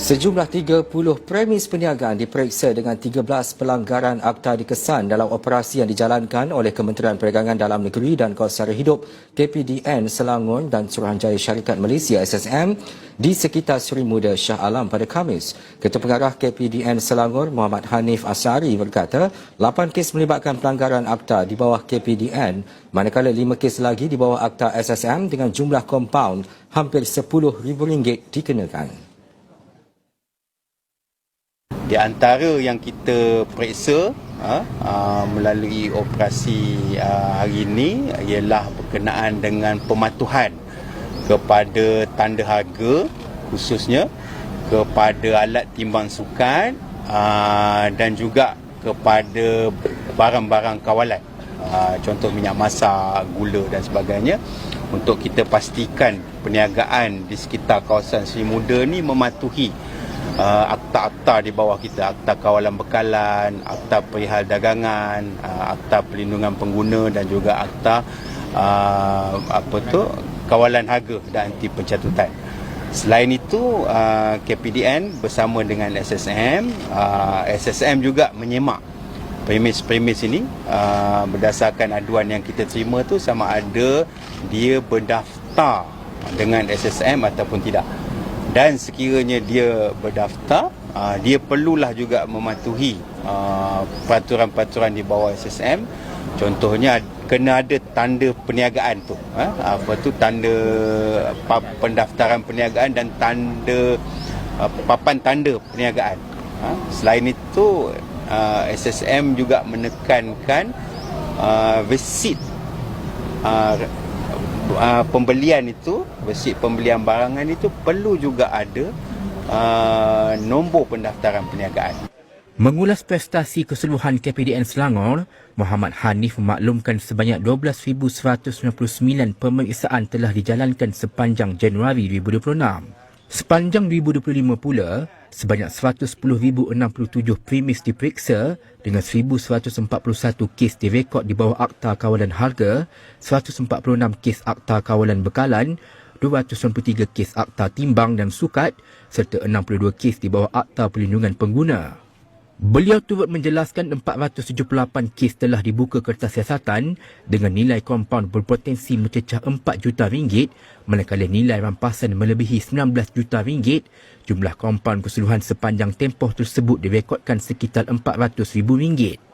Sejumlah 30 premis perniagaan diperiksa dengan 13 pelanggaran akta dikesan dalam operasi yang dijalankan oleh Kementerian Perdagangan Dalam Negeri dan Kos Sara Hidup KPDN Selangor dan Suruhanjaya Syarikat Malaysia SSM di sekitar Seri Muda Shah Alam pada Khamis. Ketua Pengarah KPDN Selangor Muhammad Hanif Asari berkata 8 kes melibatkan pelanggaran akta di bawah KPDN, manakala 5 kes lagi di bawah akta SSM dengan jumlah kompaun hampir RM10,000 dikenakan. Di antara yang kita periksa melalui operasi hari ini ialah berkenaan dengan pematuhan kepada tanda harga, khususnya kepada alat timbang sukan dan juga kepada barang-barang kawalan, contoh minyak masak, gula dan sebagainya, untuk kita pastikan perniagaan di sekitar kawasan Seri Muda ni mematuhi akta-akta di bawah kita, akta kawalan bekalan, akta perihal dagangan, akta perlindungan pengguna dan juga akta kawalan harga dan anti pencatutan. Selain itu, KPDN bersama dengan SSM juga menyemak premis-premis ini berdasarkan aduan yang kita terima tu, sama ada dia berdaftar dengan SSM ataupun tidak. Dan sekiranya dia berdaftar, dia perlulah juga mematuhi peraturan-peraturan di bawah SSM. Contohnya kena ada tanda perniagaan tu, tanda pendaftaran perniagaan dan tanda papan tanda perniagaan. Selain itu, SSM juga menekankan resit pembelian itu, resit pembelian barangan itu perlu juga ada nombor pendaftaran perniagaan. Mengulas prestasi keseluruhan KPDN Selangor, Muhammad Hanif memaklumkan sebanyak 12,199 pemeriksaan telah dijalankan sepanjang Januari 2026. Sepanjang 2025 pula, sebanyak 110,067 premis diperiksa dengan 1,141 kes direkod di bawah Akta Kawalan Harga, 146 kes Akta Kawalan Bekalan, 293 kes Akta Timbang dan Sukat serta 62 kes di bawah Akta Perlindungan Pengguna. Beliau turut menjelaskan 478 kes telah dibuka kertas siasatan dengan nilai kompaun berpotensi mencecah RM4 juta, manakala nilai rampasan melebihi RM19 juta. Jumlah kompaun keseluruhan sepanjang tempoh tersebut direkodkan sekitar RM400,000.